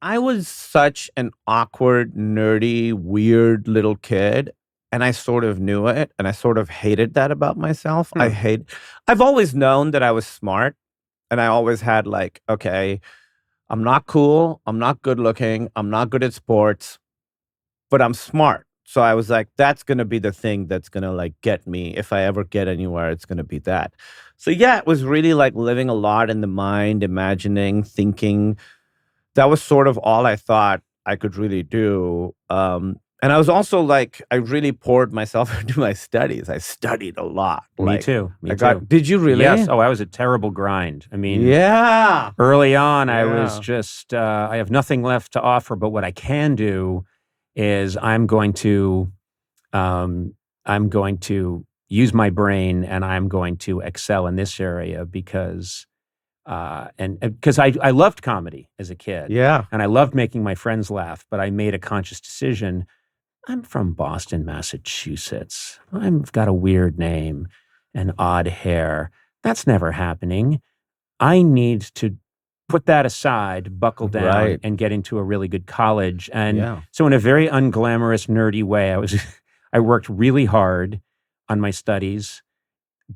I was such an awkward, nerdy, weird little kid, and I sort of knew it, and I sort of hated that about myself. Hmm. I've always known that I was smart, and I always had like, okay, I'm not cool, I'm not good looking, I'm not good at sports, but I'm smart. So I was like, that's going to be the thing that's going to like get me. If I ever get anywhere, it's going to be that. So yeah, it was really like living a lot in the mind, imagining, thinking. That was sort of all I thought I could really do. And I was also like, I really poured myself into my studies. I studied a lot. Me too. Me too. Did you really? Yes. Oh, I was a terrible grind. I mean, yeah. Early on, I was just, I have nothing left to offer, but what I can do is I'm going to use my brain and I'm going to excel in this area because I loved comedy as a kid. Yeah. And I loved making my friends laugh, but I made a conscious decision. I'm from Boston, Massachusetts. I've got a weird name and odd hair. That's never happening. I need to put that aside, buckle down, and get into a really good college. And so in a very unglamorous, nerdy way, I worked really hard on my studies,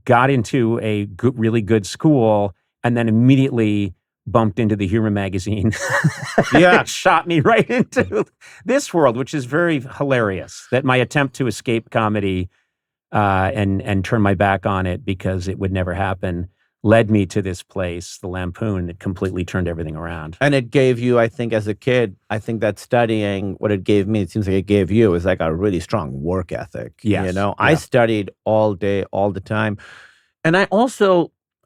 got into a really good school, and then immediately bumped into the humor magazine. It shot me right into this world, which is very hilarious, that my attempt to escape comedy and turn my back on it because it would never happen led me to this place, the Lampoon, that completely turned everything around. And it gave you, I think, as a kid, I think that studying, what it gave me, it seems like it gave you, is like a really strong work ethic. Yes. You know, I studied all day, all the time. And I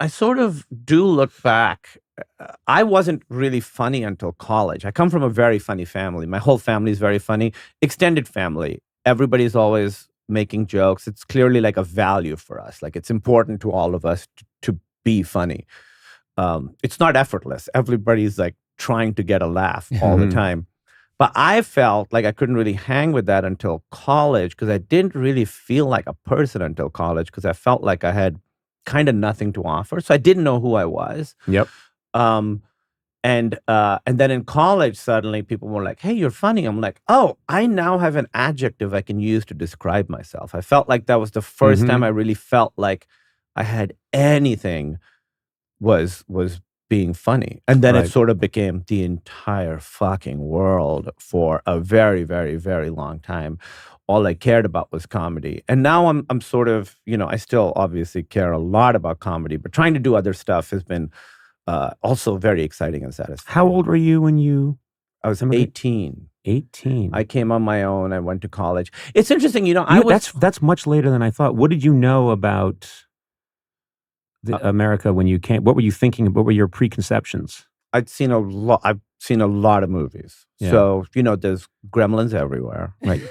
sort of do look back. I wasn't really funny until college. I come from a very funny family. My whole family is very funny. Extended family. Everybody's always making jokes. It's clearly like a value for us. Like it's important to all of us to be funny. It's not effortless. Everybody's like trying to get a laugh all the time. But I felt like I couldn't really hang with that until college because I didn't really feel like a person until college because I felt like I had kind of nothing to offer. So I didn't know who I was. Yep. And then in college, suddenly people were like, hey, you're funny. I'm like, oh, I now have an adjective I can use to describe myself. I felt like that was the first time I really felt like I had anything was being funny. And then it sort of became the entire fucking world for a very, very, very long time. All I cared about was comedy. And now I'm sort of, I still obviously care a lot about comedy, but trying to do other stuff has been also very exciting and satisfying. How old were you when you... I was 18. 18. I came on my own. I went to college. It's interesting, That's much later than I thought. What did you know about America when you came? What were you thinking? What were your preconceptions? I've seen a lot of movies. Yeah. So, there's gremlins everywhere. Right.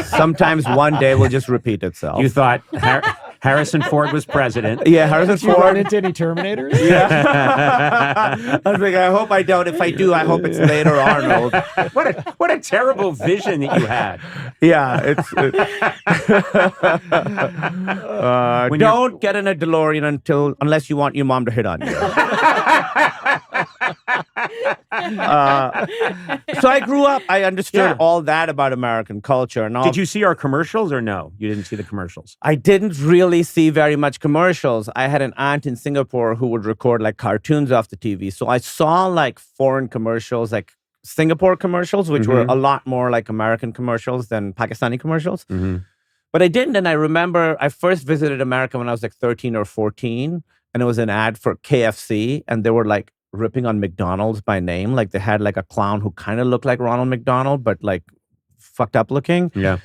Sometimes one day will just repeat itself. You thought Harrison Ford was president. Yeah, Harrison Did you Ford. run into any Terminators? Yeah. I was like, I hope I don't. If I do, I hope it's later Arnold. What a terrible vision that you had. Yeah, don't get in a DeLorean unless you want your mom to hit on you. So I grew up, I understood all that about American culture. And all. Did you see our commercials or no? You didn't see the commercials? I didn't really see very much commercials. I had an aunt in Singapore who would record like cartoons off the TV. So I saw like foreign commercials, like Singapore commercials, which were a lot more like American commercials than Pakistani commercials. But I didn't. And I remember I first visited America when I was like 13 or 14. And it was an ad for KFC. And they were like ripping on McDonald's by name. Like they had like a clown who kind of looked like Ronald McDonald, but like fucked up looking. Yeah.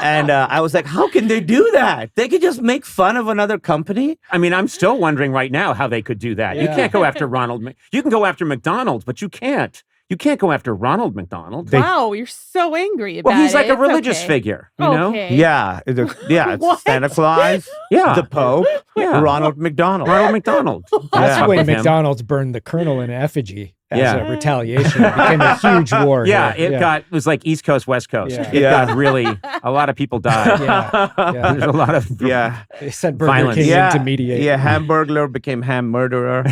And I was like, how can they do that? They could just make fun of another company? I mean, I'm still wondering right now how they could do that. Yeah. You can't go after Ronald. You can go after McDonald's, but you can't. You can't go after Ronald McDonald. Wow, you're so angry about it. Well, he's like a It's religious okay. figure, you know? Okay. Yeah. It's Santa Claus, the Pope, Ronald McDonald. Ronald McDonald. That's when With him. McDonald's burned the Colonel in effigy as Yeah. a retaliation. It became a huge war. Yeah, here. it was like East Coast, West Coast. Yeah. It got really, a lot of people died. Yeah. There's a lot of They sent Burger Violence. King Yeah. in to mediate. Yeah, Hamburglar became ham murderer.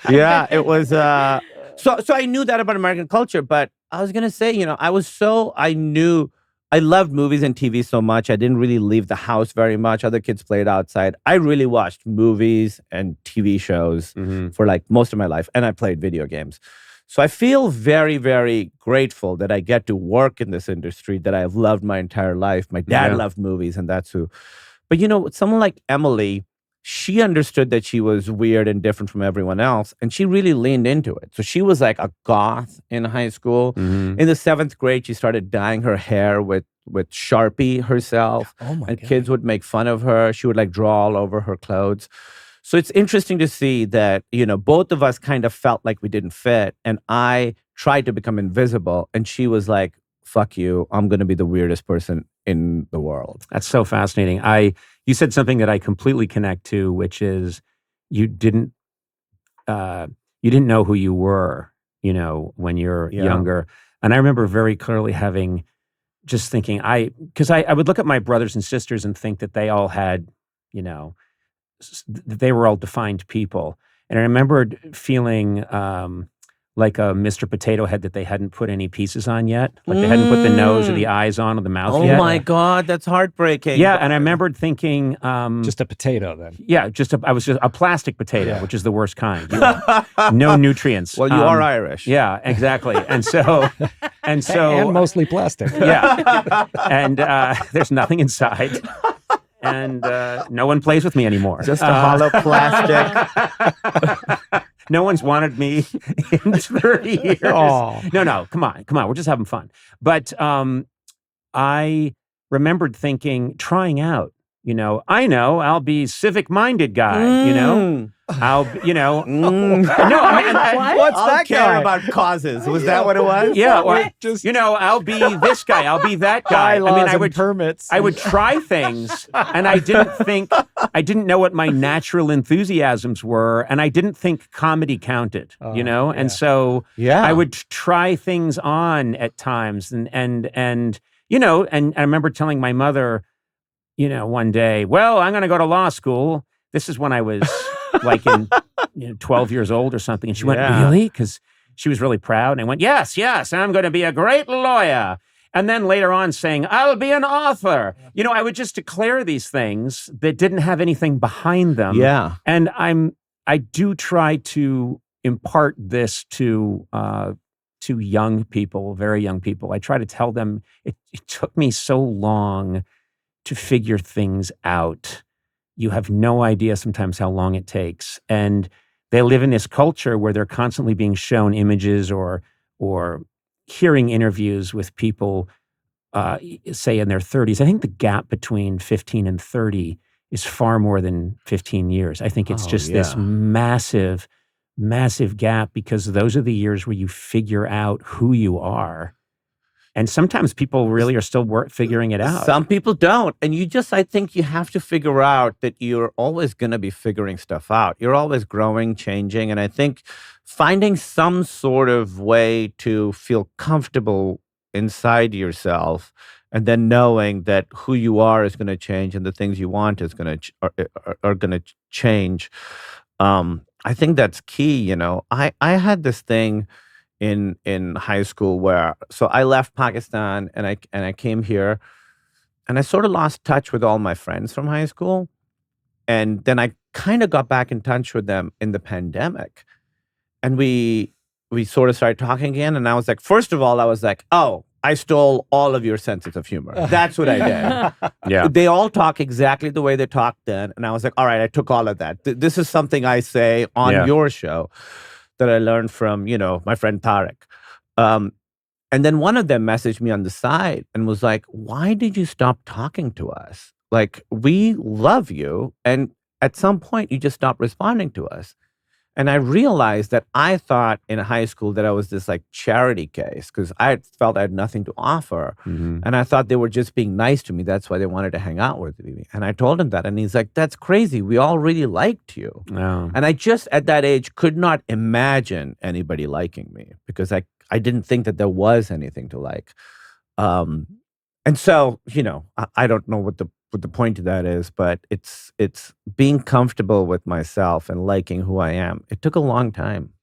Yeah, it was. So I knew that about American culture, but I was gonna say, I loved movies and TV so much. I didn't really leave the house very much. Other kids played outside. I really watched movies and TV shows for like most of my life, and I played video games. So I feel very, very grateful that I get to work in this industry that I've loved my entire life. My dad loved movies, and that's who. But someone like Emily, she understood that she was weird and different from everyone else, and she really leaned into it. So she was like a goth in high school. In the 7th grade, she started dyeing her hair with Sharpie herself. Oh my and God. kids would make fun of her. She would like draw all over her clothes. So it's interesting to see that, both of us kind of felt like we didn't fit, and I tried to become invisible, and she was like, fuck you, I'm going to be the weirdest person in the world. That's so fascinating. You said something that I completely connect to, which is you didn't know who you were, when you're younger. And I remember very clearly just thinking, because I would look at my brothers and sisters and think that they all had, they were all defined people. And I remembered feeling like a Mr. Potato Head that they hadn't put any pieces on yet. Like they hadn't put the nose or the eyes on or the mouth yet. Oh my God, that's heartbreaking. Yeah, and I remembered thinking... just a potato then. Yeah, I was just a plastic potato, which is the worst kind. No nutrients. Well, you are Irish. Yeah, exactly. And mostly plastic. Yeah. And there's nothing inside. And no one plays with me anymore. Just a hollow plastic. No one's wanted me in 30 years. Oh. No, come on. We're just having fun. But I remembered trying out, I know I'll be civic-minded guy, I'll, no, I mean, What's I'll that care guy? about causes. Was that what it was? yeah, or, Just I'll be this guy, I'll be that guy. bylaws I mean, and permits. I would try things, and I didn't know what my natural enthusiasms were, and I didn't think comedy counted, and so I would try things on at times, and I remember telling my mother, one day, well, I'm going to go to law school. This is when I was like in 12 years old or something, and she went, really? Because she was really proud, and I went, yes, I'm going to be a great lawyer. And then later on saying, I'll be an author. I would just declare these things that didn't have anything behind them. Yeah. And I do try to impart this to young people, very young people. I try to tell them it took me so long to figure things out. You have no idea sometimes how long it takes. And they live in this culture where they're constantly being shown images or hearing interviews with people, say in their 30s. I think the gap between 15 and 30 is far more than 15 years. I think it's this massive, massive gap, because those are the years where you figure out who you are. And sometimes people really are still figuring it out. Some people don't. And I think you have to figure out that you're always going to be figuring stuff out. You're always growing, changing. And I think finding some sort of way to feel comfortable inside yourself, and then knowing that who you are is going to change and the things you want are going to change. I think that's key. I had this thing in high school where, so I left Pakistan and I came here, and I sort of lost touch with all my friends from high school. And then I kind of got back in touch with them in the pandemic, and we sort of started talking again. And I was like, first of all, I was like, oh, I stole all of your senses of humor. That's what I did. Yeah. They all talk exactly the way they talked then. And I was like, all right, I took all of that. This is something I say on your show that I learned from, my friend Tarek. And then one of them messaged me on the side and was like, why did you stop talking to us? Like, we love you. And at some point, you just stopped responding to us. And I realized that I thought in high school that I was this like charity case, because I felt I had nothing to offer. Mm-hmm. And I thought they were just being nice to me. That's why they wanted to hang out with me. And I told him that. And he's like, that's crazy. We all really liked you. Oh. And I just at that age could not imagine anybody liking me, because I didn't think that there was anything to like. And so, I don't know what the what the point of that is, but it's being comfortable with myself and liking who I am. It took a long time.